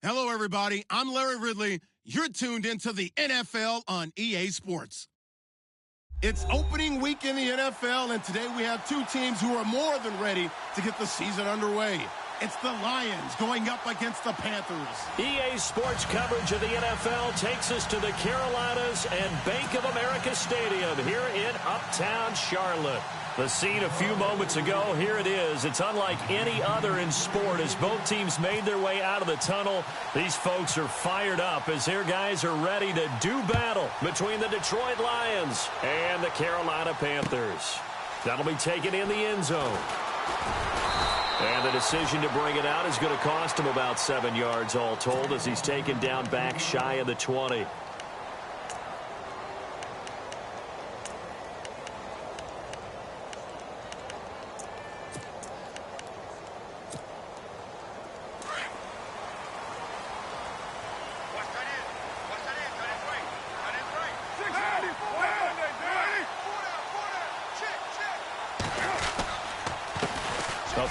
Hello, everybody. I'm Larry Ridley. You're tuned into the NFL on EA Sports. It's opening week in the NFL, and today we have two teams who are more than ready to get the season underway. It's the Lions going up against the Panthers. EA Sports coverage of the NFL takes us to the Carolinas and Bank of America Stadium here in Uptown Charlotte. The scene a few moments ago, here it is. It's unlike any other in sport as both teams made their way out of the tunnel. These folks are fired up as their guys are ready to do battle between the Detroit Lions and the Carolina Panthers. That'll be taken in the end zone. And the decision to bring it out is going to cost him about 7 yards all told as he's taken down back shy of the 20.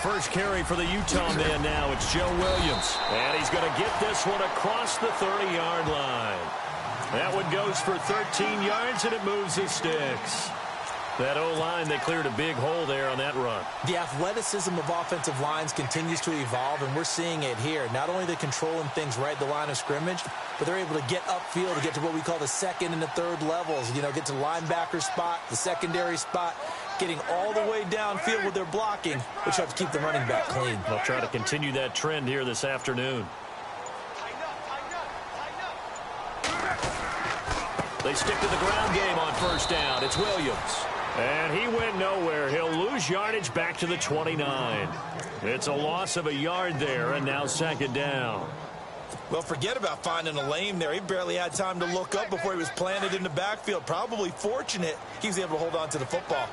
First carry for the Utah man now. It's Joe Williams. And he's going to get this one across the 30-yard line. That one goes for 13 yards, and it moves the sticks. That O-line, they cleared a big hole there on that run. The athleticism of offensive lines continues to evolve, and we're seeing it here. Not only are they controlling things right at the line of scrimmage, but they're able to get upfield to get to what we call the second and the third levels. You know, get to linebacker spot, the secondary spot, getting all the way downfield with their blocking, which helps keep the running back clean. They'll try to continue that trend here this afternoon. They stick to the ground game on first down. It's Williams. And he went nowhere. He'll lose yardage back to the 29. It's a loss of a yard there, and now second down. Well, forget about finding a lane there. He barely had time to look up before he was planted in the backfield. Probably fortunate he was able to hold on to the football.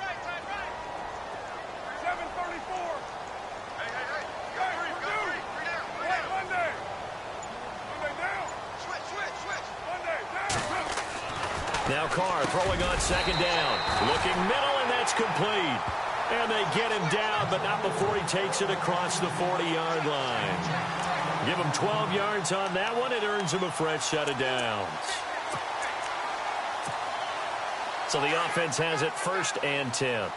Now Carr throwing on second down. Looking middle, and that's complete. And they get him down, but not before he takes it across the 40-yard line. Give him 12 yards on that one. It earns him a fresh set of downs. So the offense has it 1st and 10.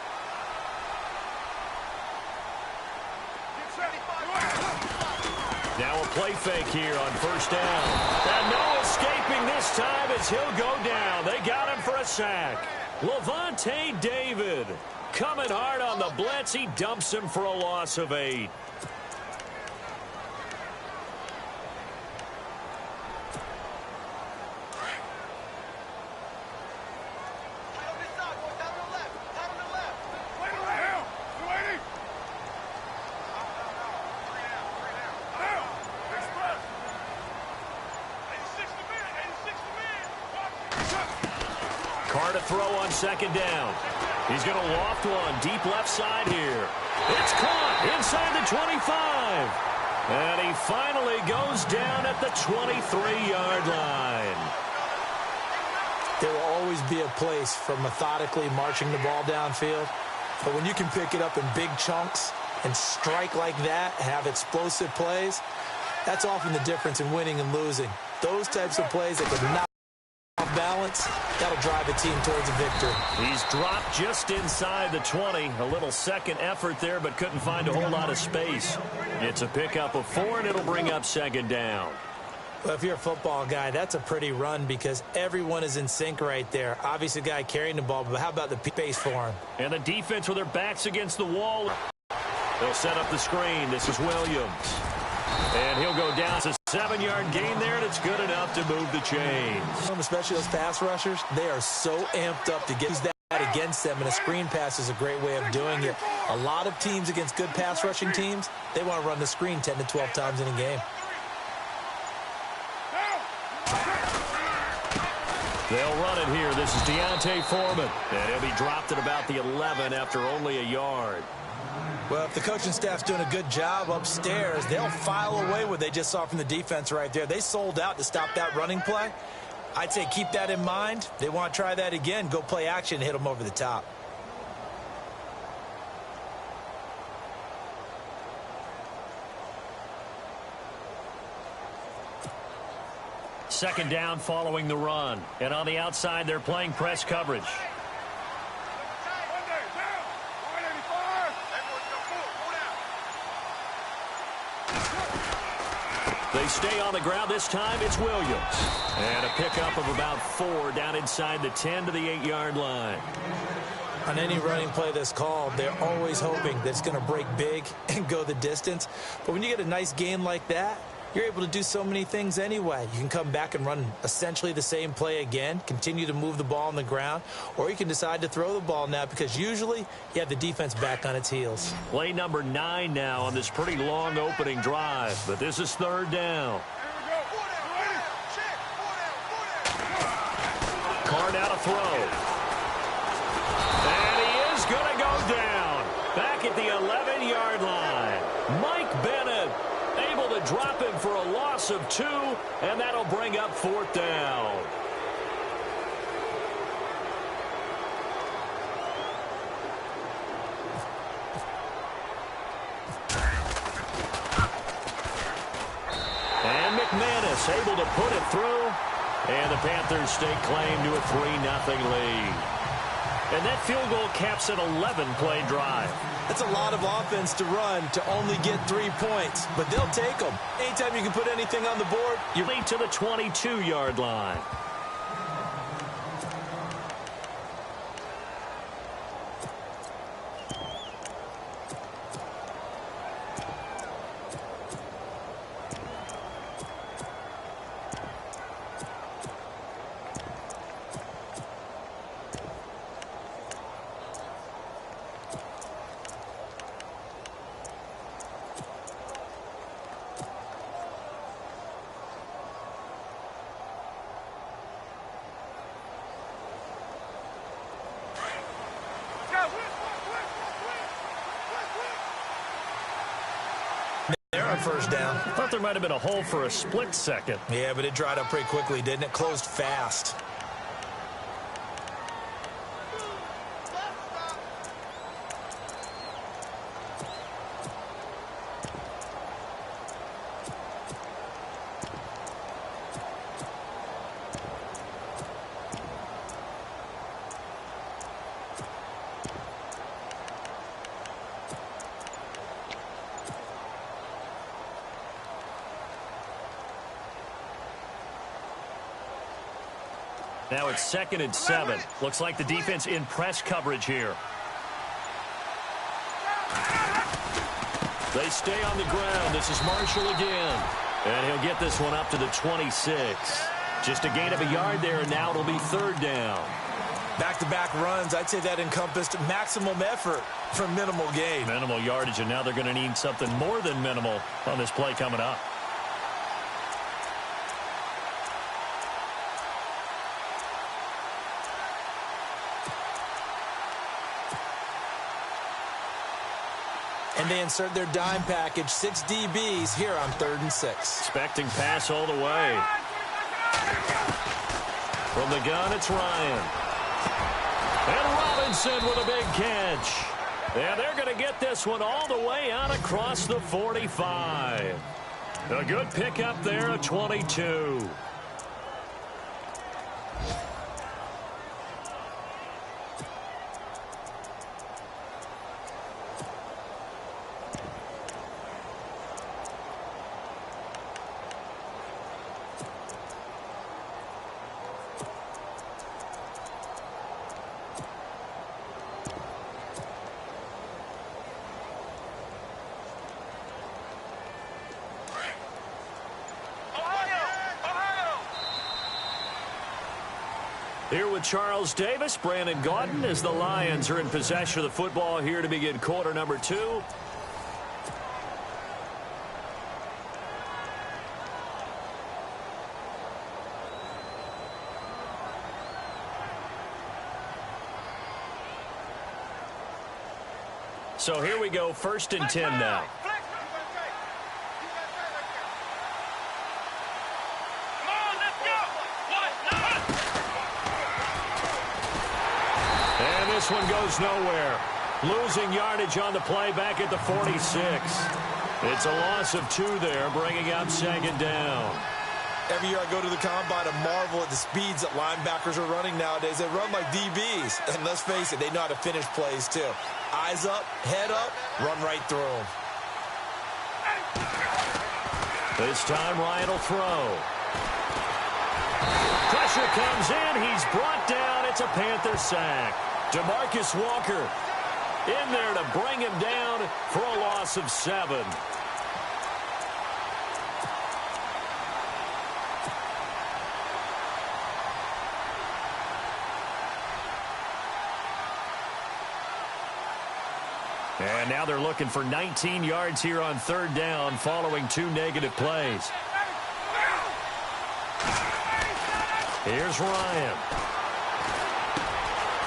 Now a play fake here on first down. And no escaping this time as he'll go down. They got him for a sack. Levante David coming hard on the blitz. He dumps him for a loss of 8. Throw on second down. He's going to loft one deep left side here. It's caught inside the 25. And he finally goes down at the 23-yard line. There will always be a place for methodically marching the ball downfield. But when you can pick it up in big chunks and strike like that, have explosive plays, that's often the difference in winning and losing. Those types of plays that can knock off balance, that'll drive a team towards a victory. He's dropped just inside the 20. A little second effort there, but couldn't find a whole lot of space. It's a pickup of 4, and it'll bring up second down. Well, if you're a football guy, that's a pretty run because everyone is in sync right there. Obviously, the guy carrying the ball, but how about the pace for him? And the defense with their backs against the wall. They'll set up the screen. This is Williams. And he'll go down. It's a 7-yard gain there, and it's good enough to move the chains. Especially those pass rushers, they are so amped up to get that against them, and a screen pass is a great way of doing it. A lot of teams against good pass rushing teams, they want to run the screen 10 to 12 times in a game. They'll run it here. This is Deontay Foreman, and he'll be dropped at about the 11 after only a yard. Well, if the coaching staff's doing a good job upstairs, they'll file away what they just saw from the defense right there. They sold out to stop that running play. I'd say keep that in mind. They want to try that again. Go play action and hit them over the top. Second down following the run. And on the outside, they're playing press coverage. They stay on the ground. This time it's Williams. And a pickup of about 4 down inside the 10 to the 8-yard line. On any running play that's called, they're always hoping that it's going to break big and go the distance. But when you get a nice game like that, you're able to do so many things anyway. You can come back and run essentially the same play again, continue to move the ball on the ground, or you can decide to throw the ball now because usually you have the defense back on its heels. Play number 9 now on this pretty long opening drive, but this is third down. Carr now to throw. And he is going to go down back at the 11-yard line. Mike Bennett able to drop him for a loss of 2, and that'll bring up 4th down. And McManus able to put it through, and the Panthers stake claim to a 3-0 lead. And that field goal caps an 11-play drive. That's a lot of offense to run to only get 3 points, but they'll take them. Anytime you can put anything on the board, you lead to the 22-yard line. They're on first down. I thought there might have been a hole for a split second. Yeah, but it dried up pretty quickly, didn't it? Closed fast. Now it's 2nd and 7. Looks like the defense in press coverage here. They stay on the ground. This is Marshall again. And he'll get this one up to the 26. Just a gain of a yard there, and now it'll be 3rd down. Back-to-back runs, I'd say that encompassed maximum effort for minimal gain. Minimal yardage, and now they're going to need something more than minimal on this play coming up. And they insert their dime package, 6 DBs here on 3rd and 6. Expecting pass all the way. From the gun, it's Ryan. And Robinson with a big catch. And they're going to get this one all the way out across the 45. A good pickup there, a 22. Here with Charles Davis, Brandon Gaudin, as the Lions are in possession of the football here to begin quarter number 2. So here we go, 1st and 10 now. This one goes nowhere. Losing yardage on the play back at the 46. It's a loss of 2 there, bringing up 2nd down. Every year I go to the combine and marvel at the speeds that linebackers are running nowadays. They run like DBs. And let's face it, they know how to finish plays too. Eyes up, head up, run right through them. This time Ryan will throw. Pressure comes in. He's brought down. It's a Panther sack. DeMarcus Walker in there to bring him down for a loss of 7. And now they're looking for 19 yards here on 3rd down following 2 negative plays. Here's Ryan.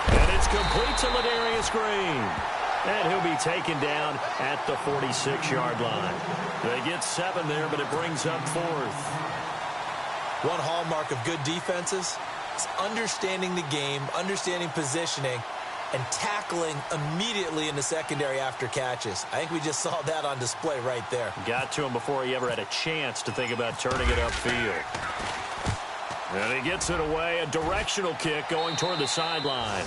And it's complete to Ladarius Green. And he'll be taken down at the 46-yard line. They get 7 there, but it brings up 4th. One hallmark of good defenses is understanding the game, understanding positioning, and tackling immediately in the secondary after catches. I think we just saw that on display right there. Got to him before he ever had a chance to think about turning it upfield. And he gets it away, a directional kick going toward the sideline.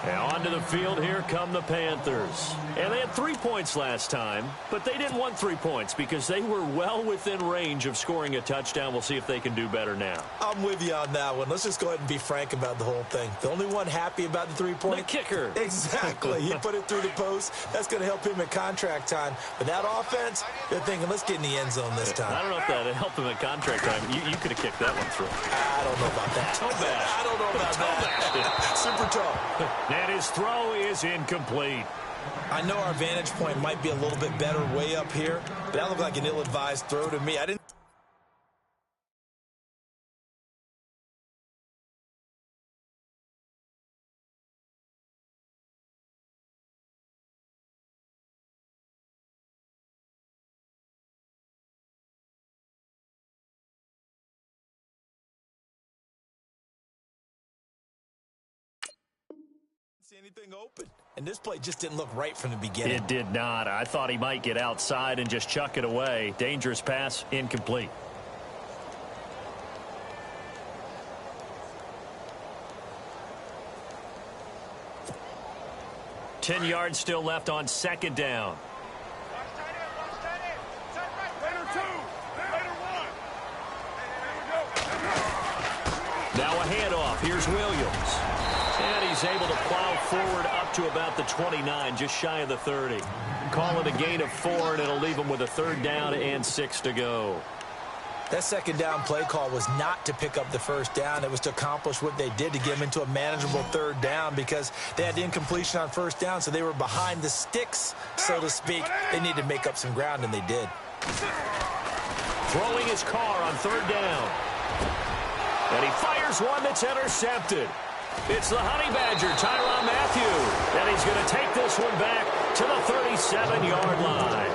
And onto the field, here come the Panthers. And they had 3 points last time, but they didn't want 3 points because they were well within range of scoring a touchdown. We'll see if they can do better now. I'm with you on that one. Let's just go ahead and be frank about the whole thing. The only one happy about the 3-point? The kicker. Exactly. He put it through the post. That's going to help him at contract time. But that offense, they're thinking, let's get in the end zone this time. I don't know if that helped him at contract time. You could have kicked that one through. I don't know about that. Toe bash. I don't know about that. Super toe. And his throw is incomplete. I know our vantage point might be a little bit better way up here, but that looked like an ill-advised throw to me. I didn't. See anything open, and this play just didn't look right from the beginning. It did not. I thought he might get outside and just chuck it away. Dangerous pass, incomplete. Ten yards still left on 2nd down. Now a handoff. Here's Williams. And he's able to plow forward up to about the 29, just shy of the 30. Call it a gain of 4, and it'll leave him with a 3rd down and 6 to go. That 2nd down play call was not to pick up the 1st down. It was to accomplish what they did to get them into a manageable 3rd down because they had incompletion on 1st down, so they were behind the sticks, so to speak. They needed to make up some ground, and they did. Throwing his car on 3rd down. And he fires one that's intercepted. It's the Honey Badger, Tyrann Mathieu. And he's going to take this one back to the 37-yard line.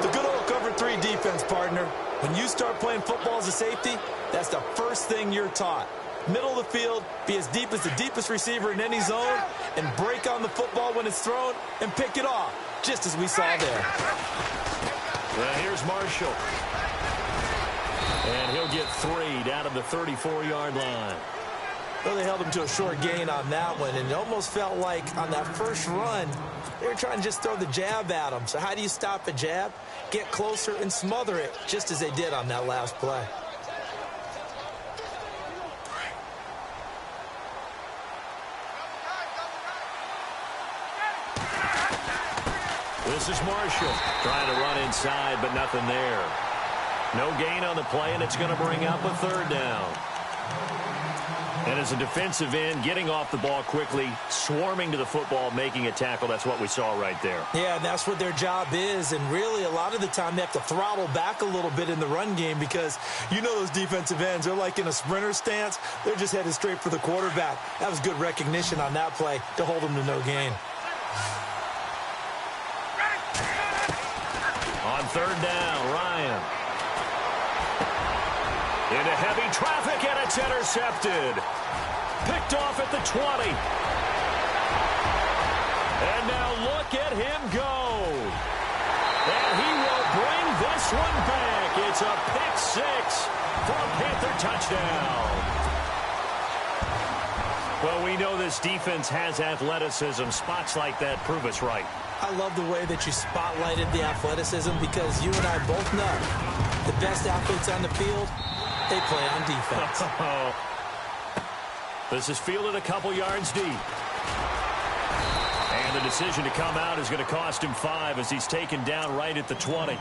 The good old cover 3 defense, partner. When you start playing football as a safety, that's the first thing you're taught. Middle of the field, be as deep as the deepest receiver in any zone, and break on the football when it's thrown and pick it off, just as we saw there. Well, here's Marshall. And he'll get 3 down to the 34-yard line. Well, they held him to a short gain on that one, and it almost felt like on that first run, they were trying to just throw the jab at him. So how do you stop a jab? Get closer and smother it, just as they did on that last play. This is Marshall trying to run inside, but nothing there. No gain on the play, and it's going to bring up a 3rd down. And as a defensive end, getting off the ball quickly, swarming to the football, making a tackle, that's what we saw right there. Yeah, and that's what their job is. And really, a lot of the time, they have to throttle back a little bit in the run game because you know those defensive ends, they're like in a sprinter stance. They're just headed straight for the quarterback. That was good recognition on that play to hold them to no gain. On 3rd down, Ryan. Into heavy traffic, and it's intercepted. Picked off at the 20. And now look at him go. And he will bring this one back. It's a pick six for a Panther touchdown. Well, we know this defense has athleticism. Spots like that prove us right. I love the way that you spotlighted the athleticism because you and I both know the best athletes on the field, they play on defense. This is fielded a couple yards deep. And the decision to come out is going to cost him 5 as he's taken down right at the 20.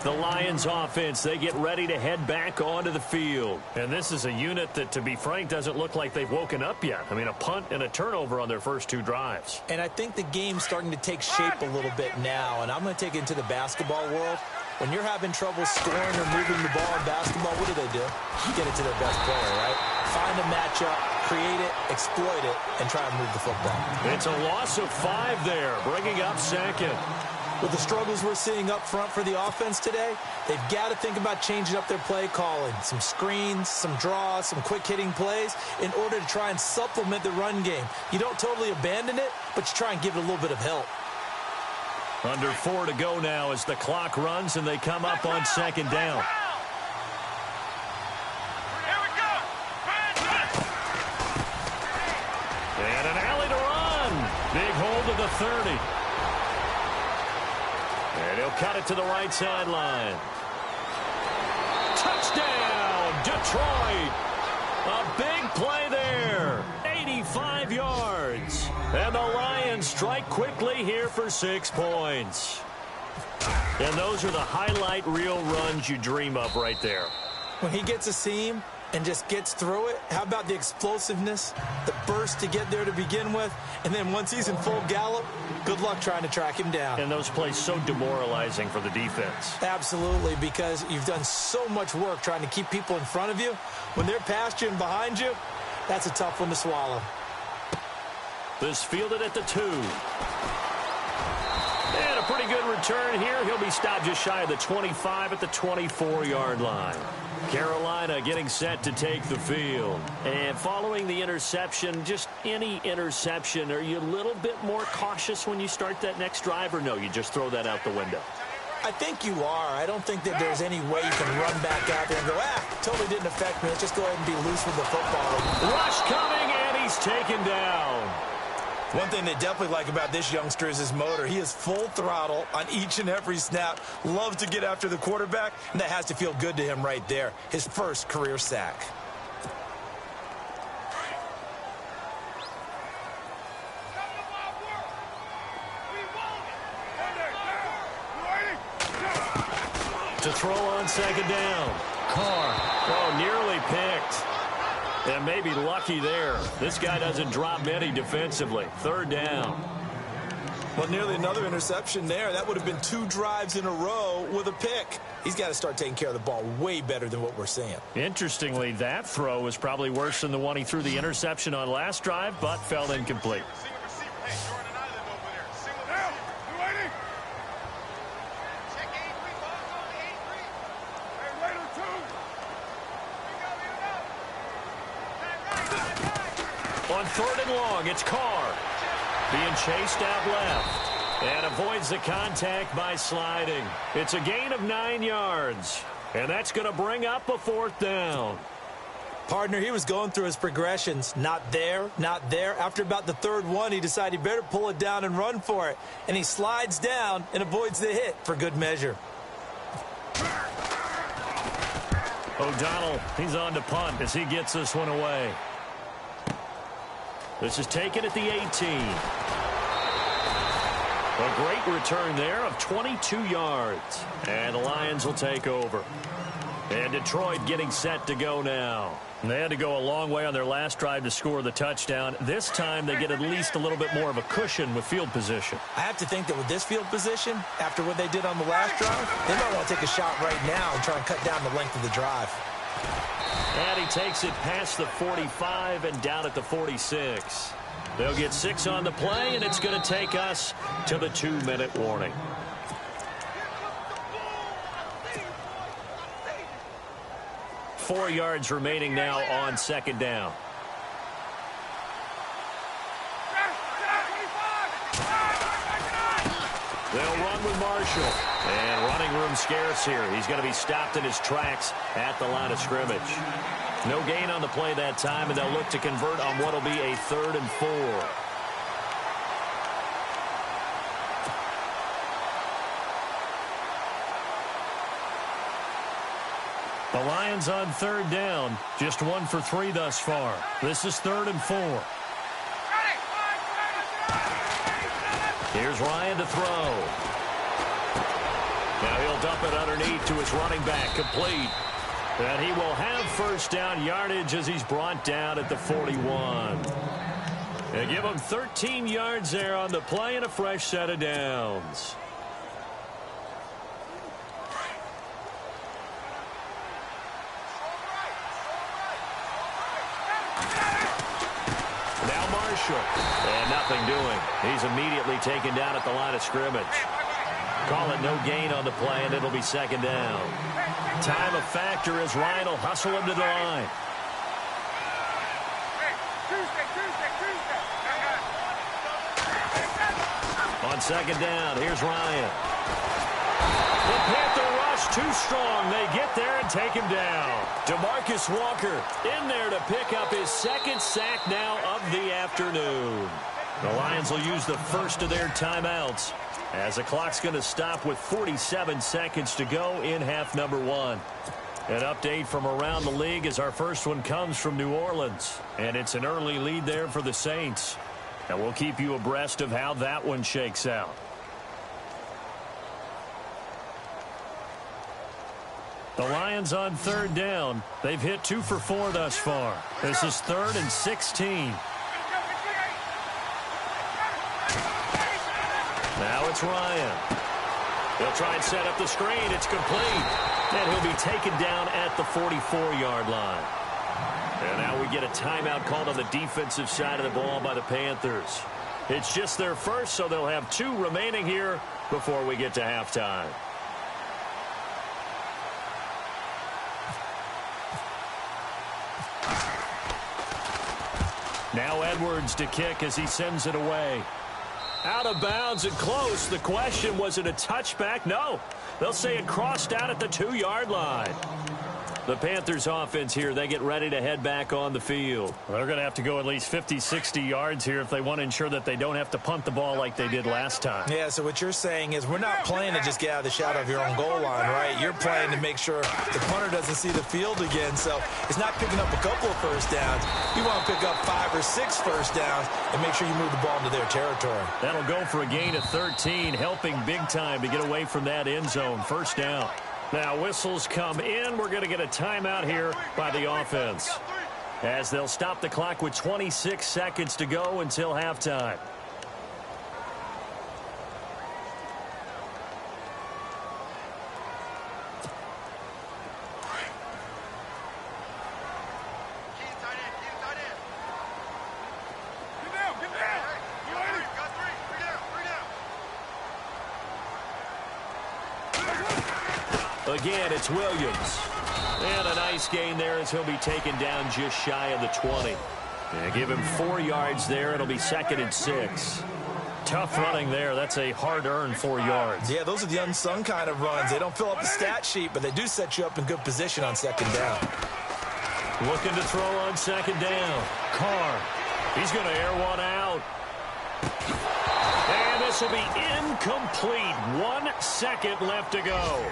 The Lions offense, they get ready to head back onto the field. And this is a unit that, to be frank, doesn't look like they've woken up yet. I mean, a punt and a turnover on their first 2 drives. And I think the game's starting to take shape a little bit now. And I'm going to take it into the basketball world. When you're having trouble scoring or moving the ball in basketball, what do? Get it to their best player, right? Find a matchup, create it, exploit it, and try to move the football. It's a loss of 5 there, bringing up second. With the struggles we're seeing up front for the offense today, they've got to think about changing up their play calling. Some screens, some draws, some quick-hitting plays in order to try and supplement the run game. You don't totally abandon it, but you try and give it a little bit of help. Under 4 to go now as the clock runs and they come up on second down. And an alley to run. Big hold of the 30. And he'll cut it to the right sideline. Touchdown, Detroit. A big play there. 85 yards. And the Lions strike quickly here for 6 points. And those are the highlight reel runs you dream of right there. When he gets a seam and just gets through it, how about the explosiveness, the burst to get there to begin with, and then once he's in full gallop, good luck trying to track him down. And those plays so demoralizing for the defense. Absolutely, because you've done so much work trying to keep people in front of you. When they're past you and behind you, that's a tough one to swallow. This fielded at the 2. And a pretty good return here. He'll be stopped just shy of the 25 at the 24-yard line. Carolina getting set to take the field. And following the interception, just any interception, are you a little bit more cautious when you start that next drive, or no, you just throw that out the window? I think you are. I don't think that there's any way you can run back out there and go, totally didn't affect me. Let's just go ahead and be loose with the football. Rush coming, and he's taken down. One thing they definitely like about this youngster is his motor. He is full throttle on each and every snap. Loves to get after the quarterback, and that has to feel good to him right there. His first career sack. To throw on second down. Carr. Oh, nearly picked. And maybe lucky there. This guy doesn't drop many defensively. 3rd down. Well, nearly another interception there. That would have been 2 drives in a row with a pick. He's got to start taking care of the ball way better than what we're seeing. Interestingly, that throw was probably worse than the one he threw the interception on last drive, but fell incomplete. On 3rd and long, it's Carr being chased out left and avoids the contact by sliding. It's a gain of 9 yards, and that's going to bring up a 4th down. Partner, he was going through his progressions. Not there, not there. After about the 3rd one, he decided he better pull it down and run for it. And he slides down and avoids the hit for good measure. O'Donnell, he's on to punt as he gets this one away. This is taken at the 18. A great return there of 22 yards. And the Lions will take over. And Detroit getting set to go now. And they had to go a long way on their last drive to score the touchdown. This time they get at least a little bit more of a cushion with field position. I have to think that with this field position, after what they did on the last drive, they might want to take a shot right now and try and cut down the length of the drive. And he takes it past the 45 and down at the 46. They'll get 6 on the play, and it's going to take us to the 2-minute warning. Four yards remaining now on second down. They'll run with Marshall. And running room scarce here. He's going to be stopped in his tracks at the line of scrimmage. No gain on the play that time, and they'll look to convert on what will be a 3rd and 4. The Lions on 3rd down. Just 1 for 3 thus far. This is 3rd and 4. Here's Ryan to throw. Now he'll dump it underneath to his running back, complete. And he will have first down yardage as he's brought down at the 41. They give him 13 yards there on the play and a fresh set of downs. Now Marshall. And nothing doing. He's immediately taken down at the line of scrimmage. Call it no gain on the play, and it'll be 2nd down. Time a factor as Ryan will hustle him to the line. On 2nd down, here's Ryan. The Panther rush too strong. They get there and take him down. DeMarcus Walker in there to pick up his 2nd sack now of the afternoon. The Lions will use the first of their timeouts, as the clock's going to stop with 47 seconds to go in half number 1. An update from around the league as our first one comes from New Orleans. And it's an early lead there for the Saints. And we'll keep you abreast of how that one shakes out. The Lions on 3rd down. They've hit 2 for 4 thus far. This is 3rd and 16. Now it's Ryan. He'll try and set up the screen. It's complete. And he'll be taken down at the 44-yard line. And now we get a timeout called on the defensive side of the ball by the Panthers. It's just their first, so they'll have 2 remaining here before we get to halftime. Now Edwards to kick as he sends it away. Out of bounds and close. The question, was it a touchback? No. They'll say it crossed out at the 2-yard line. The Panthers offense here, they get ready to head back on the field. They're going to have to go at least 50, 60 yards here if they want to ensure that they don't have to punt the ball like they did last time. Yeah, so what you're saying is we're not playing to just get out of the shadow of your own goal line, right? You're playing to make sure the punter doesn't see the field again. So it's not picking up a couple of first downs. You want to pick up 5 or 6 first downs and make sure you move the ball into their territory. That'll go for a gain of 13, helping big time to get away from that end zone. First down. Now whistles come in. We're going to get a timeout here by the offense, as they'll stop the clock with 26 seconds to go until halftime. Again, it's Williams. And a nice gain there as he'll be taken down just shy of the 20. And give him 4 yards there. It'll be 2nd and 6. Tough running there. That's a hard-earned 4 yards. Yeah, those are the unsung kind of runs. They don't fill up the stat sheet, but they do set you up in good position on 2nd down. Looking to throw on 2nd down. Carr. He's going to air one out. And this will be incomplete. 1 second left to go.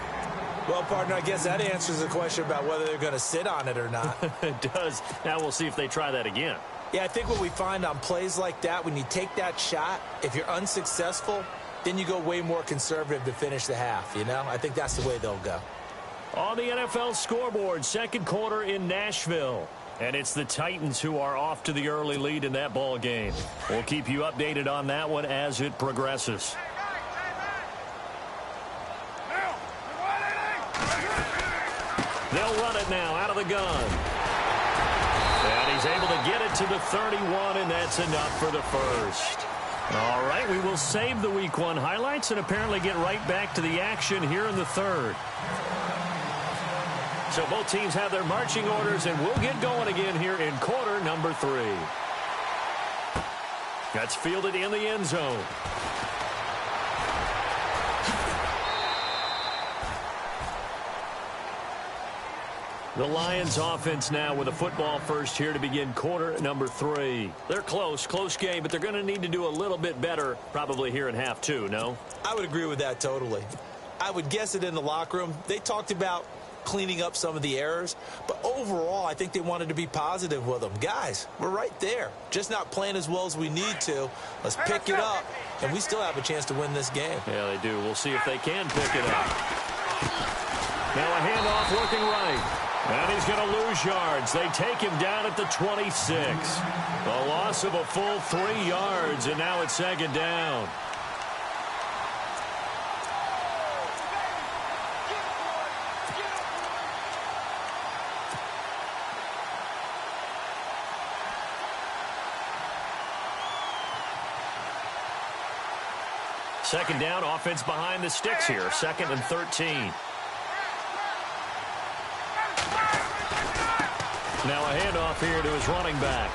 Well, partner, I guess that answers the question about whether they're going to sit on it or not. It does. Now we'll see if they try that again. Yeah, I think what we find on plays like that, when you take that shot, if you're unsuccessful, then you go way more conservative to finish the half, you know? I think that's the way they'll go. On the NFL scoreboard, 2nd quarter in Nashville. And it's the Titans who are off to the early lead in that ball game. We'll keep you updated on that one as it progresses. They'll run it now out of the gun. And he's able to get it to the 31, and that's enough for the first. All right, we will save the Week 1 highlights and apparently get right back to the action here in the 3rd. So both teams have their marching orders, and we'll get going again here in quarter number 3. That's fielded in the end zone. The Lions offense now with a football first here to begin quarter number 3. They're close game, but they're going to need to do a little bit better probably here in half 2, no? I would agree with that totally. I would guess it in the locker room. They talked about cleaning up some of the errors, but overall I think they wanted to be positive with them. Guys, we're right there. Just not playing as well as we need to. Let's pick it up, and we still have a chance to win this game. Yeah, they do. We'll see if they can pick it up. Now a handoff working right. And he's going to lose yards. They take him down at the 26. A loss of a full 3 yards, and now it's second down. Second down, offense behind the sticks here. 2nd and 13. Now a handoff here to his running back.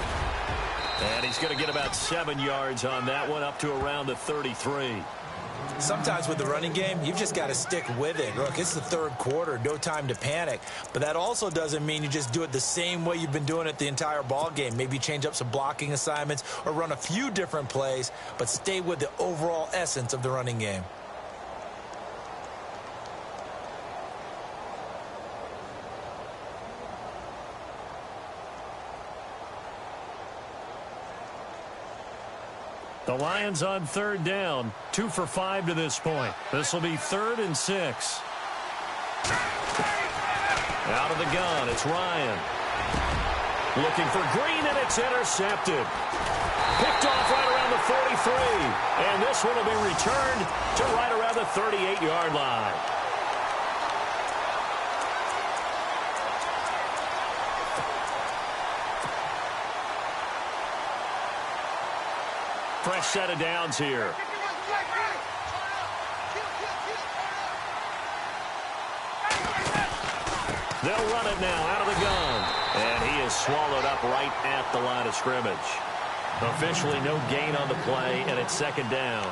And he's going to get about 7 yards on that one, up to around the 33. Sometimes with the running game, you've just got to stick with it. Look, it's the 3rd quarter, no time to panic. But that also doesn't mean you just do it the same way you've been doing it the entire ball game. Maybe change up some blocking assignments or run a few different plays, but stay with the overall essence of the running game. The Lions on 3rd down, 2 for 5 to this point. This will be 3rd and 6. Out of the gun, it's Ryan. Looking for Green, and it's intercepted. Picked off right around the 43. And this one will be returned to right around the 38-yard line. Fresh set of downs here. They'll run it now out of the gun. And he is swallowed up right at the line of scrimmage. Officially no gain on the play, and it's 2nd down.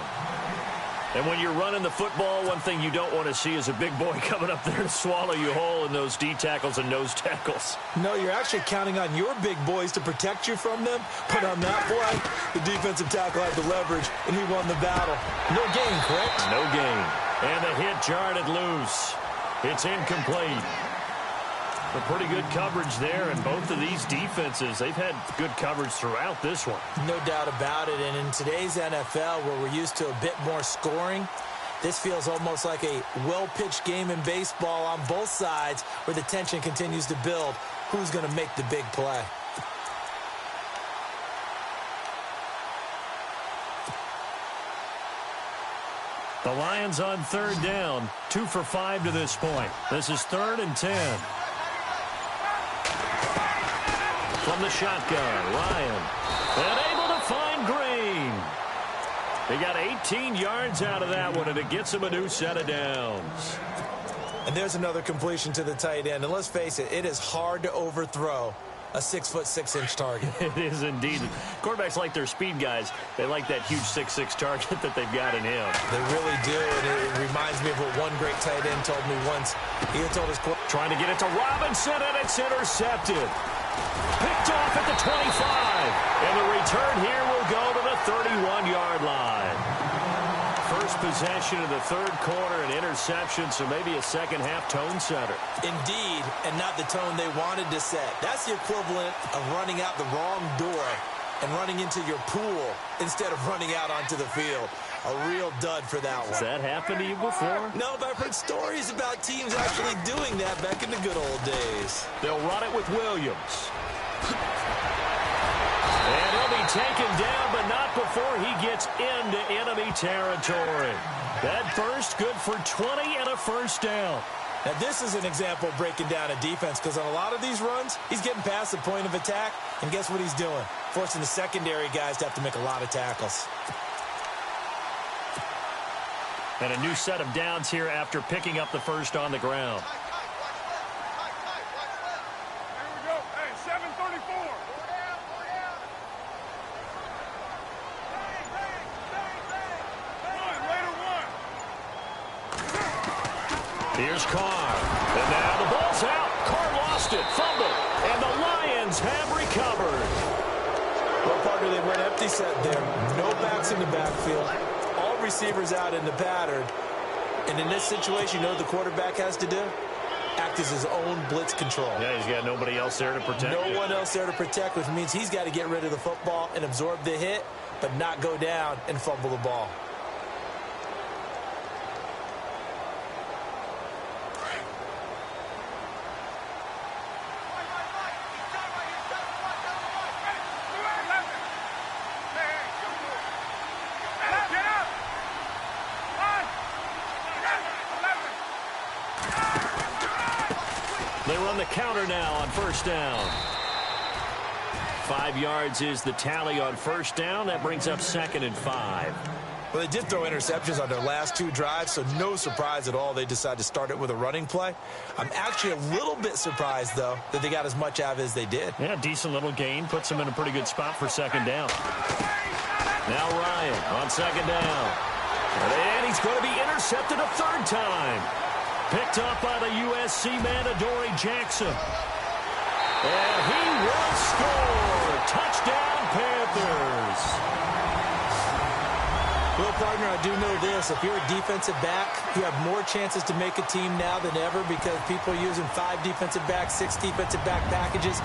And when you're running the football, one thing you don't want to see is a big boy coming up there to swallow you whole in those D tackles and nose tackles. No, you're actually counting on your big boys to protect you from them. But on that play, the defensive tackle had the leverage, and he won the battle. No gain, correct? No gain. And the hit jarred it loose. It's incomplete. But pretty good coverage there, and both of these defenses, they've had good coverage throughout this one. No doubt about it, and in today's NFL, where we're used to a bit more scoring, this feels almost like a well-pitched game in baseball on both sides, where the tension continues to build. Who's going to make the big play? The Lions on 3rd down, 2 for 5 to this point. This is 3rd and 10. From the shotgun, Ryan. And able to find Green. They got 18 yards out of that one, and it gets him a new set of downs. And there's another completion to the tight end. And let's face it, it is hard to overthrow a 6'6" target. It is indeed. Quarterbacks like their speed guys. They like that huge 6'6" target that they've got in him. They really do, and it reminds me of what one great tight end told me once. He had told his quarterback, trying to get it to Robinson, and it's intercepted. Picked off at the 25. And the return here will go to the 31-yard line. First possession of the 3rd quarter, an interception, so maybe a second-half tone setter. Indeed, and not the tone they wanted to set. That's the equivalent of running out the wrong door and running into your pool instead of running out onto the field. A real dud for that one. Has that happened to you before? No, but I've heard stories about teams actually doing that back in the good old days. They'll run it with Williams. And he'll be taken down, but not before he gets into enemy territory. That first, good for 20 and a first down. Now, this is an example of breaking down a defense, because on a lot of these runs, he's getting past the point of attack, and guess what he's doing? Forcing the secondary guys to have to make a lot of tackles. And a new set of downs here after picking up the first on the ground. Here's Carr. And now the ball's out. Carr lost lost it, fumbled, and the Lions have recovered. Well, partner, they went empty set there. No backs in the backfield. All receivers out in the pattern. And in this situation, you know what the quarterback has to do? Act as his own blitz control. Yeah, he's got nobody else there to protect him. No one else there to protect, which means he's got to get rid of the football and absorb the hit, but not go down and fumble the ball. They run the counter now on first down. 5 yards is the tally on first down. That brings up 2nd and 5. Well, they did throw interceptions on their last 2 drives, so no surprise at all they decided to start it with a running play. I'm actually a little bit surprised, though, that they got as much out of it as they did. Yeah, decent little gain. Puts them in a pretty good spot for 2nd down. Now Ryan on 2nd down. And he's going to be intercepted a 3rd time. Picked up by the USC man, Adoree Jackson. And he will score. Touchdown, Panthers. Well, partner, I do know this. If you're a defensive back, you have more chances to make a team now than ever because people are using 5 defensive backs, 6 defensive back packages.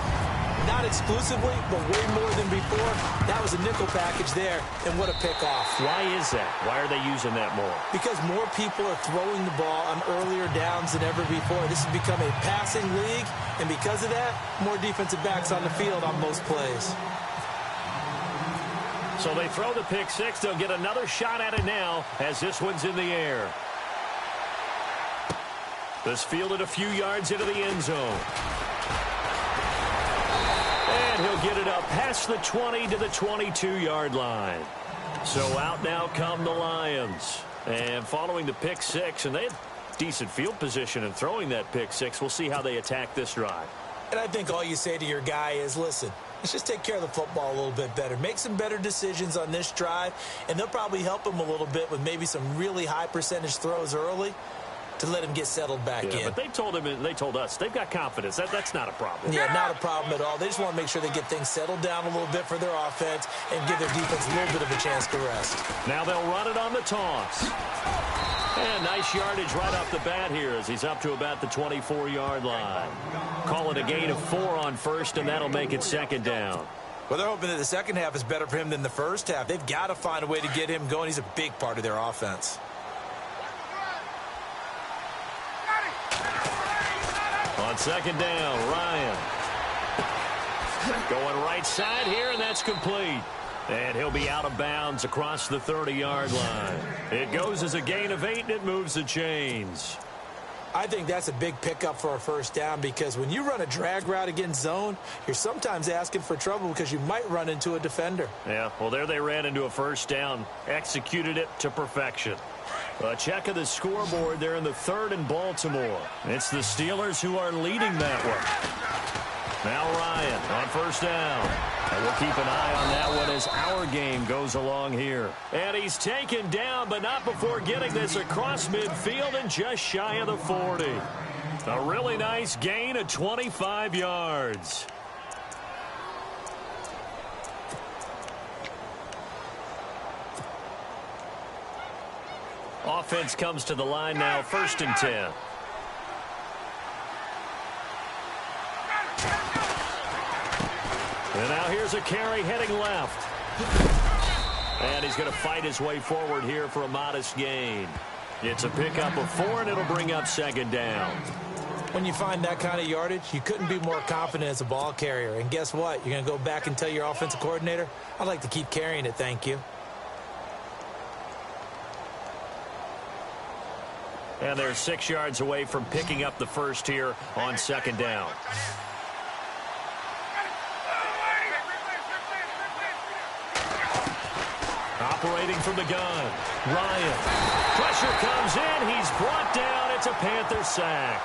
Not exclusively, but way more than before. That was a nickel package there, and what a pickoff. Why is that? Why are they using that more? Because more people are throwing the ball on earlier downs than ever before. This has become a passing league, and because of that, more defensive backs on the field on most plays. So they throw the pick 6. They'll get another shot at it now as this one's in the air. This fielded a few yards into the end zone. And he'll get it up past the 20 to the 22-yard line. So out now come the Lions. And following the pick 6, and they had decent field position in throwing that pick 6. We'll see how they attack this drive. And I think all you say to your guy is, listen, let's just take care of the football a little bit better. Make some better decisions on this drive, and they'll probably help him a little bit with maybe some really high percentage throws early to let him get settled back in. But they told us they've got confidence. That's not a problem. Yeah, not a problem at all. They just want to make sure they get things settled down a little bit for their offense and give their defense a little bit of a chance to rest. Now they'll run it on the toss. And nice yardage right off the bat here as he's up to about the 24-yard line. Call it a gain of 4 on first, and that'll make it 2nd down. Well, they're hoping that the second half is better for him than the first half. They've got to find a way to get him going. He's a big part of their offense. On 2nd down, Ryan. Going right side here, and that's complete. And he'll be out of bounds across the 30-yard line. It goes as a gain of 8, and it moves the chains. I think that's a big pickup for a first down because when you run a drag route against zone, you're sometimes asking for trouble because you might run into a defender. Yeah, well, there they ran into a first down, executed it to perfection. A check of the scoreboard there in the 3rd and Baltimore. It's the Steelers who are leading that one. Now Ryan on first down. And we'll keep an eye on that one as our game goes along here. And he's taken down, but not before getting this across midfield and just shy of the 40. A really nice gain of 25 yards. Offense comes to the line now, 1st and 10. And now here's a carry heading left. And he's going to fight his way forward here for a modest gain. It's a pickup of 4, and it'll bring up 2nd down. When you find that kind of yardage, you couldn't be more confident as a ball carrier. And guess what? You're going to go back and tell your offensive coordinator, I'd like to keep carrying it, thank you. And they're 6 yards away from picking up the first here on 2nd down. Operating from the gun, Ryan. Pressure comes in. He's brought down. It's a Panther sack.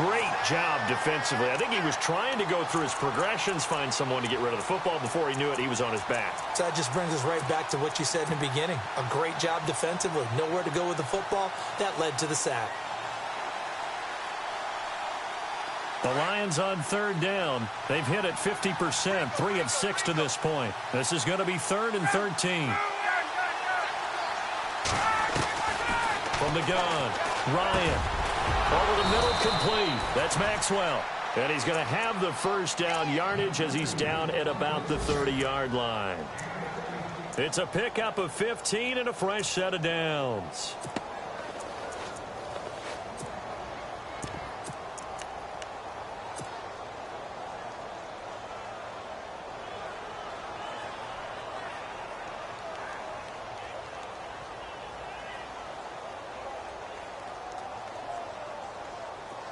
Great job defensively. I think he was trying to go through his progressions, find someone to get rid of the football. Before he knew it, he was on his back. So that just brings us right back to what you said in the beginning. A great job defensively. Nowhere to go with the football. That led to the sack. The Lions on third down. They've hit it 50%, 3 of 6 to this point. This is going to be 3rd and 13. From the gun, Ryan. Over the middle, complete. That's Maxwell. And he's going to have the first down yardage as he's down at about the 30-yard line. It's a pickup of 15 and a fresh set of downs.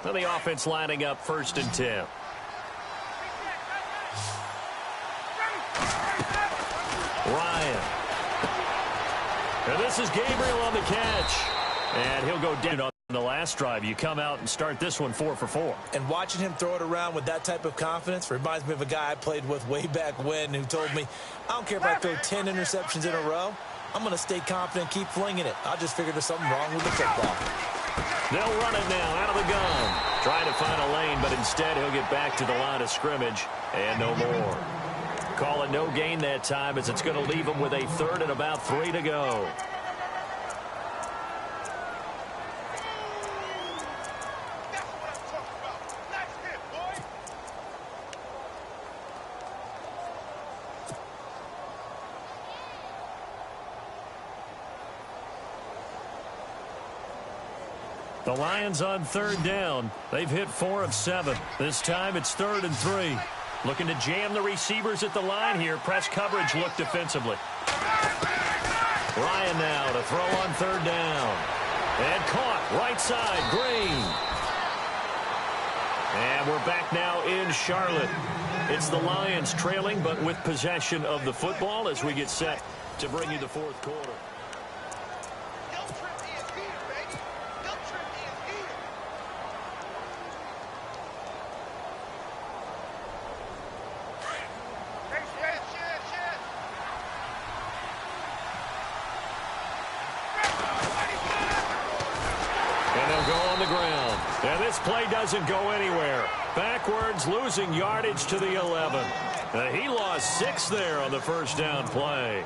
And the offense lining up 1st and 10. Ryan. And this is Gabriel on the catch. And he'll go down on the last drive. You come out and start this one 4 for 4. And watching him throw it around with that type of confidence reminds me of a guy I played with way back when who told me, I don't care if I throw 10 interceptions in a row. I'm going to stay confident, keep flinging it. I just figured there's something wrong with the football. They'll run it now out of the gun. Trying to find a lane, but instead he'll get back to the line of scrimmage and no more. Call it no gain that time as it's going to leave him with a 3rd and about 3 to go. The Lions on 3rd down. They've hit 4 of 7. This time it's 3rd and 3. Looking to jam the receivers at the line here. Press coverage look defensively. Ryan now to throw on 3rd down. And caught right side, Green. And we're back now in Charlotte. It's the Lions trailing, but with possession of the football as we get set to bring you the 4th quarter. And this play doesn't go anywhere. Backwards, losing yardage to the 11. He lost 6 there on the first down play.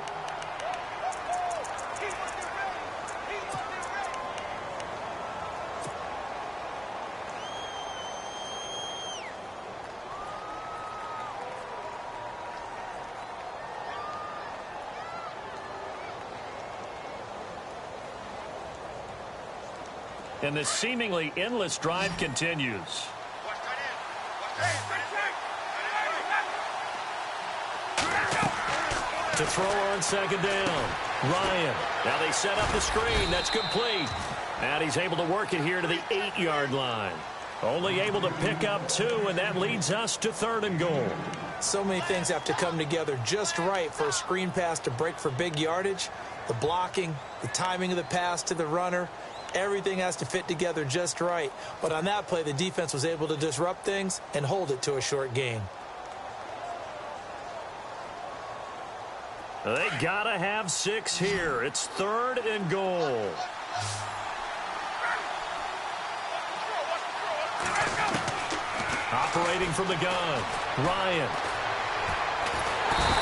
And this seemingly endless drive continues. To throw on 2nd down. Ryan. Now they set up the screen. That's complete. And he's able to work it here to the 8-yard line. Only able to pick up 2, and that leads us to 3rd and goal. So many things have to come together just right for a screen pass to break for big yardage. The blocking, the timing of the pass to the runner. Everything has to fit together just right. But on that play, the defense was able to disrupt things and hold it to a short gain. They gotta have 6 here. It's 3rd and goal. Operating from the gun, Ryan.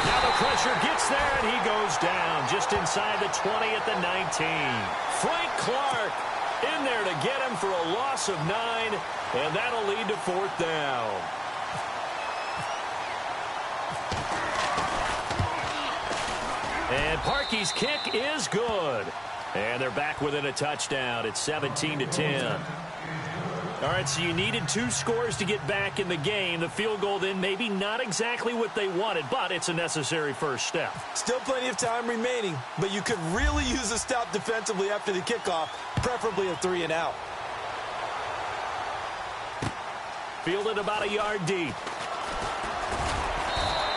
Now the pressure gets there, and he goes down just inside the 20 at the 19. Frank Clark in there to get him for a loss of 9, and that'll lead to 4th down. And Parkey's kick is good. And they're back within a touchdown. It's 17-10. All right, so you needed 2 scores to get back in the game. The field goal then maybe not exactly what they wanted, but it's a necessary first step. Still plenty of time remaining, but you could really use a stop defensively after the kickoff, preferably a 3 and out. Fielded about a yard deep.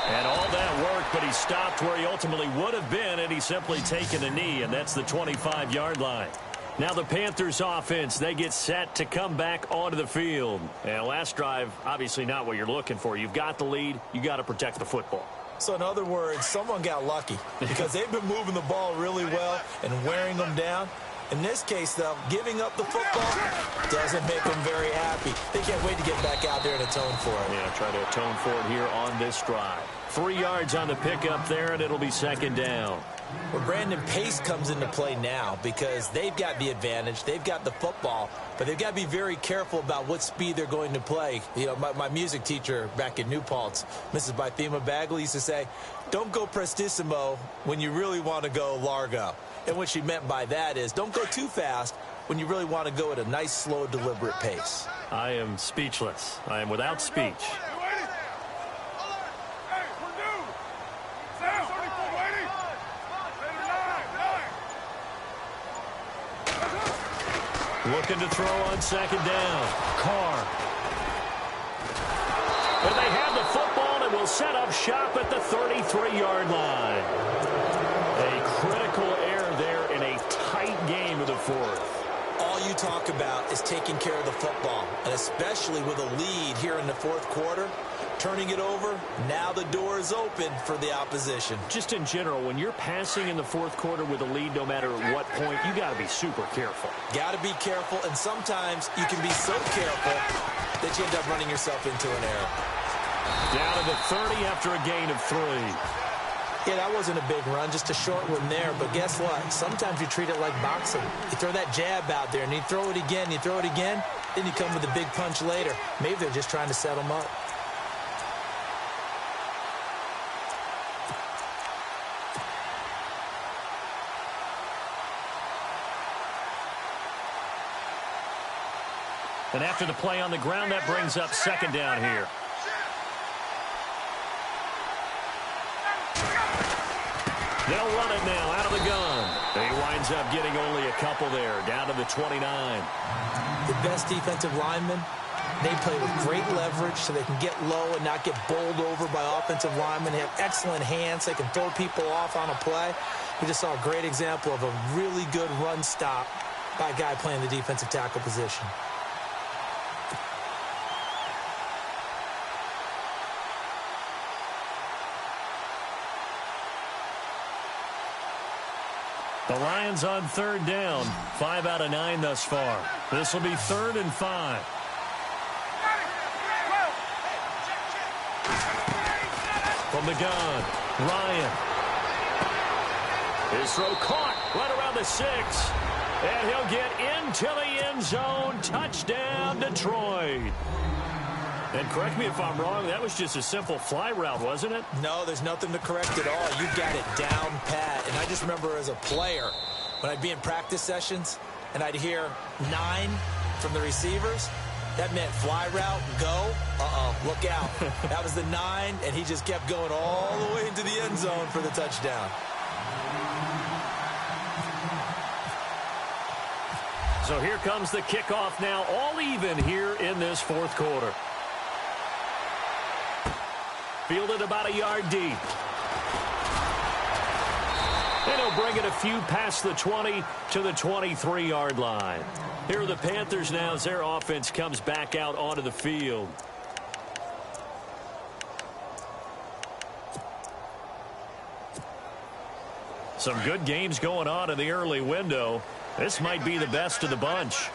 And all that work, but he stopped where he ultimately would have been, and he's simply taken a knee, and that's the 25-yard line. Now the Panthers offense, they get set to come back onto the field. And last drive, obviously not what you're looking for. You've got the lead. You got to protect the football. So in other words, someone got lucky because they've been moving the ball really well and wearing them down. In this case, though, giving up the football doesn't make them very happy. They can't wait to get back out there and atone for it. Yeah, try to atone for it here on this drive. 3 yards on the pickup there, and it'll be second down. Well, Brandon, pace comes into play now because they've got the advantage. They've got the football, but they've got to be very careful about what speed they're going to play. You know, my music teacher back in New Paltz, Mrs. Bythema Bagley, used to say, don't go prestissimo when you really want to go largo. And what she meant by that is don't go too fast when you really want to go at a nice, slow, deliberate pace. I am speechless. I am without speech. Looking to throw on second down. Carr. And they have the football and will set up shop at the 33-yard line. A critical error there in a tight game of the fourth. All you talk about is taking care of the football, and especially with a lead here in the fourth quarter, turning it over, now the door is open for the opposition. Just in general, when you're passing in the fourth quarter with a lead, no matter at what point, you got to be super careful. Got to be careful, and sometimes you can be so careful that you end up running yourself into an error. Down to the 30 after a gain of 3. Yeah, that wasn't a big run, just a short one there. But guess what? Sometimes you treat it like boxing. You throw that jab out there, and you throw it again, then you come with a big punch later. Maybe they're just trying to set them up. And after the play on the ground, that brings up second down here. They'll run it now out of the gun. He winds up getting only a couple there, down to the 29. The best defensive linemen, they play with great leverage so they can get low and not get bowled over by offensive linemen. They have excellent hands. They can throw people off on a play. We just saw a great example of a really good run stop by a guy playing the defensive tackle position. The Lions on third down. 5 out of 9 thus far. This will be 3rd and 5. From the gun, Ryan. His throw caught right around the 6. And he'll get into the end zone. Touchdown, Detroit. And correct me if I'm wrong, that was just a simple fly route, wasn't it? No, there's nothing to correct at all. You got it down pat. And I just remember as a player, when I'd be in practice sessions, and I'd hear 9 from the receivers, that meant fly route, go, look out. That was the 9, and he just kept going all the way into the end zone for the touchdown. So here comes the kickoff now, all even here in this fourth quarter. Fielded about a yard deep. And he'll bring it a few past the 20 to the 23-yard line. Here are the Panthers now as their offense comes back out onto the field. Some good games going on in the early window. This might be the best of the bunch.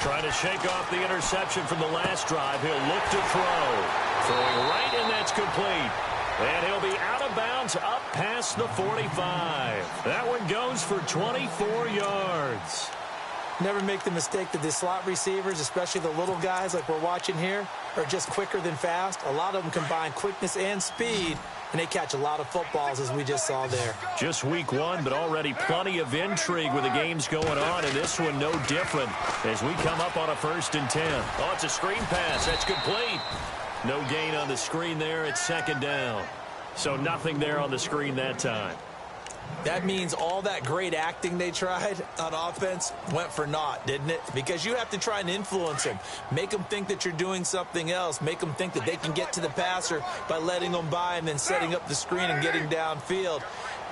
Trying to shake off the interception from the last drive. He'll look to throw. Throwing right, and that's complete. And he'll be out of bounds up past the 45. That one goes for 24 yards. Never make the mistake that the slot receivers, especially the little guys like we're watching here, are just quicker than fast. A lot of them combine quickness and speed, and they catch a lot of footballs, as we just saw there. Just week 1, but already plenty of intrigue with the games going on, and this one no different as we come up on a 1st and 10. Oh, it's a screen pass. That's complete. No gain on the screen there. It's second down. So nothing there on the screen that time. That means all that great acting they tried on offense went for naught, didn't it? Because you have to try and influence them. Make them think that you're doing something else. Make them think that they can get to the passer by letting them by and then setting up the screen and getting downfield.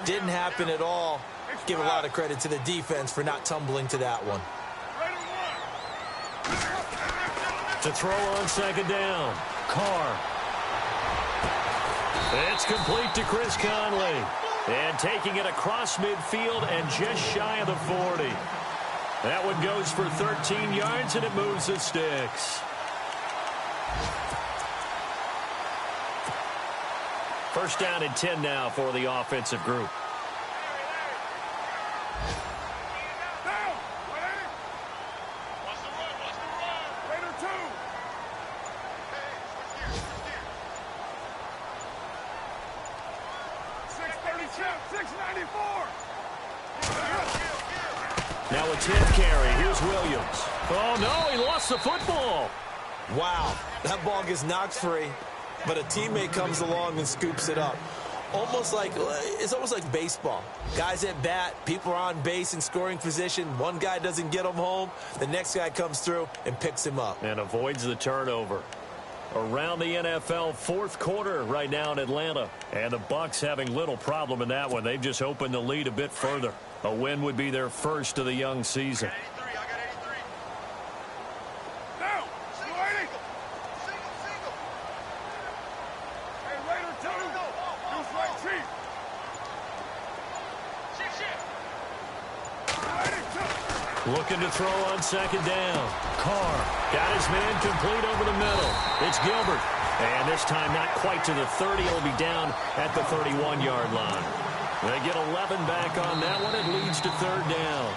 Didn't happen at all. Give a lot of credit to the defense for not tumbling to that one. To throw on second down, Carr. It's complete to Chris Conley. And taking it across midfield and just shy of the 40. That one goes for 13 yards, and it moves the sticks. First down and 10 now for the offensive group. Now a 10 carry. Here's Williams. Oh, no, he lost the football. Wow, that ball gets knocked free, but a teammate comes along and scoops it up. It's almost like baseball. Guys at bat, people are on base in scoring position. One guy doesn't get him home. The next guy comes through and picks him up. And avoids the turnover. Around the NFL, fourth quarter right now in Atlanta. And the Bucs having little problem in that one. They've just opened the lead a bit further. A win would be their first of the young season. Looking to throw on second down. Carr got his man complete over the middle. It's Gilbert. And this time not quite to the 30. It'll be down at the 31-yard line. They get 11 back on that one. It leads to third down.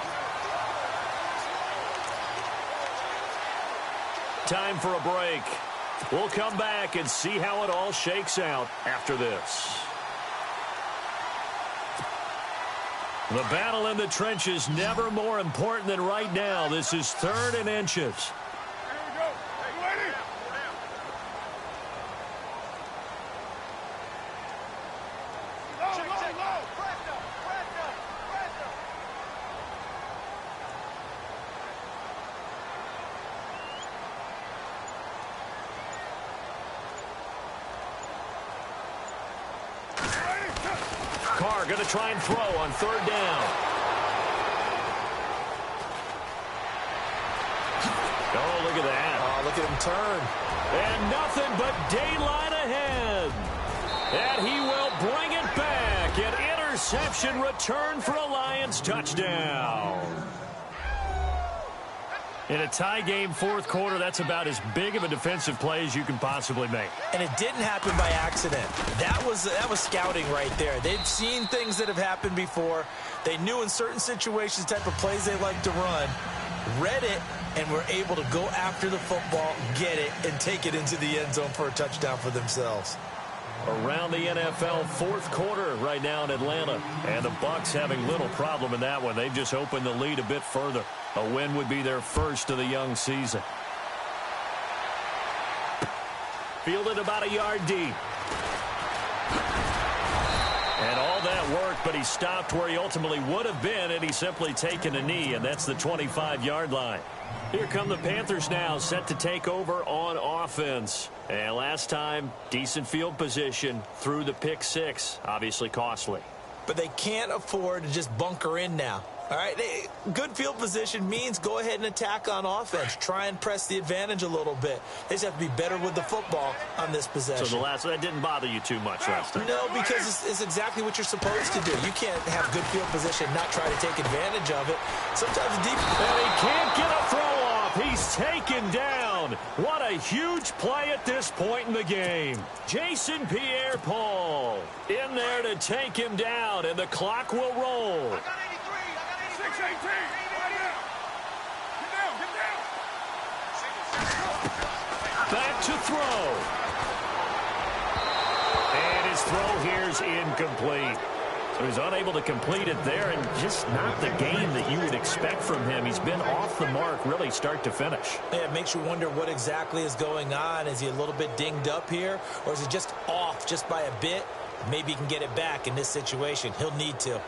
Time for a break. We'll come back and see how it all shakes out after this. The battle in the trenches never more important than right now. This is third and inches. Carr going to try and throw on third down. Oh, look at that. Oh, look at him turn. And nothing but daylight ahead. And he will bring it back. An interception return for a Lions touchdown. In a tie game fourth quarter, that's about as big of a defensive play as you can possibly make. And it didn't happen by accident. That was scouting right there. They've seen things that have happened before. They knew in certain situations the type of plays they like to run, read it, and were able to go after the football, get it, and take it into the end zone for a touchdown for themselves. Around the NFL, fourth quarter right now in Atlanta. And the Bucs having little problem in that one. They've just opened the lead a bit further. A win would be their first of the young season. Fielded about a yard deep. And all that work, but he stopped where he ultimately would have been had he simply taken a knee, and that's the 25-yard line. Here come the Panthers now, set to take over on offense. And last time, decent field position through the pick six. Obviously costly. But they can't afford to just bunker in now. All right, good field position means go ahead and attack on offense. Try and press the advantage a little bit. They just have to be better with the football on this possession. So that didn't bother you too much last time? No, because it's exactly what you're supposed to do. You can't have good field position and not try to take advantage of it. Sometimes deep. And he can't get a throw off. He's taken down. What a huge play at this point in the game. Jason Pierre-Paul in there to take him down, and the clock will roll. Back to throw. And his throw here's incomplete. So he's unable to complete it there, and just not the game that you would expect from him. He's been off the mark really start to finish. Yeah, it makes you wonder what exactly is going on. Is he a little bit dinged up here, or is he just off just by a bit? Maybe he can get it back in this situation. He'll need to.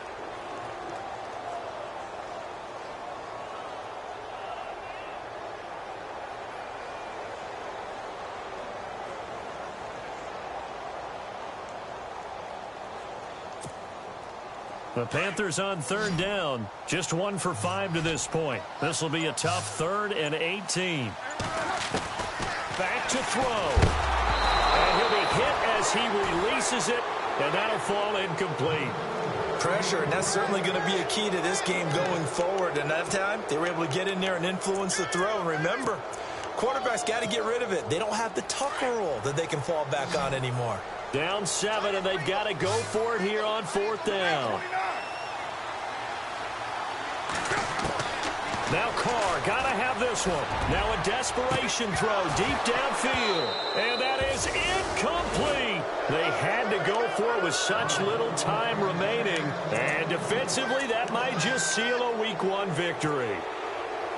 The Panthers on third down. Just 1 for 5 to this point. This will be a tough 3rd and 18. Back to throw. And he'll be hit as as he releases it, and that'll fall incomplete. Pressure, and that's certainly going to be a key to this game going forward. And that time, they were able to get in there and influence the throw. And remember, quarterbacks got to get rid of it. They don't have the Tucker rule that they can fall back on anymore. Down 7, and they've got to go for it here on 4th down. Now Carr, got to have this one. Now a desperation throw deep downfield. And that is incomplete. They had to go for it with such little time remaining. And defensively, that might just seal a Week 1 victory.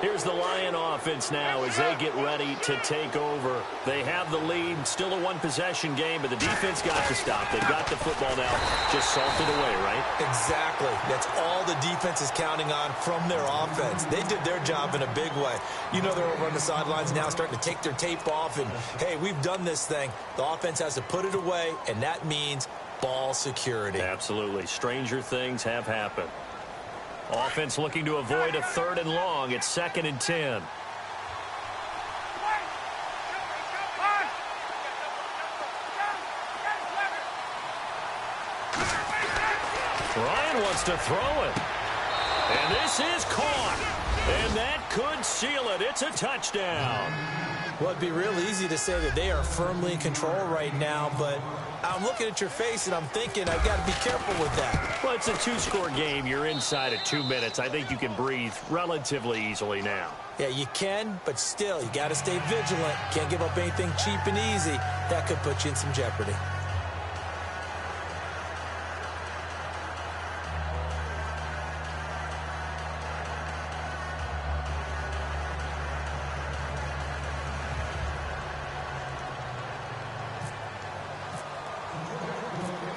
Here's the Lion offense now as they get ready to take over. They have the lead, still a one-possession game, but the defense got to stop. They've got the football now, just salted away, right? Exactly. That's all the defense is counting on from their offense. They did their job in a big way. You know they're over on the sidelines now starting to take their tape off, and, hey, we've done this thing. The offense has to put it away, and that means ball security. Absolutely. Stranger things have happened. Offense looking to avoid a 3rd and long. It's 2nd and 10. Ryan wants to throw it. And this is caught. And that could seal it. It's a touchdown. Well, it'd be real easy to say that they are firmly in control right now, but I'm looking at your face and I'm thinking I've got to be careful with that. Well, it's a 2-score game. You're inside of 2 minutes. I think you can breathe relatively easily now. Yeah, you can, but still, you got to stay vigilant. Can't give up anything cheap and easy. That could put you in some jeopardy.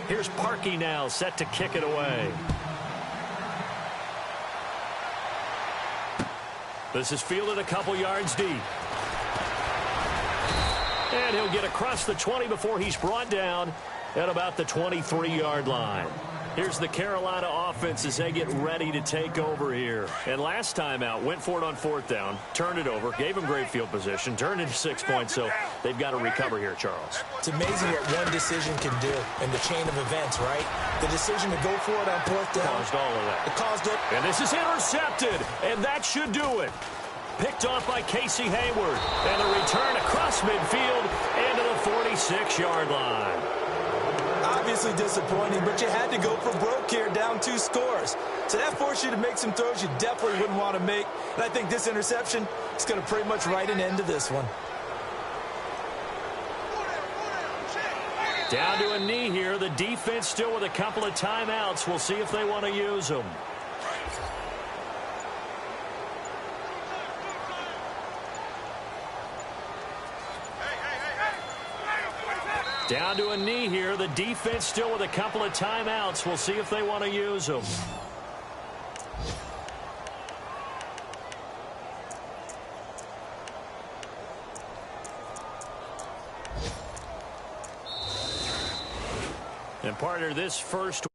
Here's Parkey now, set to kick it away. This is fielded a couple yards deep. And he'll get across the 20 before he's brought down at about the 23-yard line. Here's the Carolina offense as they get ready to take over here. And last time out, went for it on 4th down, turned it over, gave them great field position, turned into 6 points, so they've got to recover here, Charles. It's amazing what one decision can do in the chain of events, right? The decision to go for it on 4th down. Caused all of that. It caused it. And this is intercepted, and that should do it. Picked off by Casey Hayward. And a return across midfield into the 46-yard line. Obviously disappointing, but you had to go for broke here, down 2 scores. So that forced you to make some throws you definitely wouldn't want to make. And I think this interception is going to pretty much write an end to this one. Down to a knee here. The defense still with a couple of timeouts. We'll see if they want to use them. Down to a knee here. The defense still with a couple of timeouts. We'll see if they want to use them. And partner, this first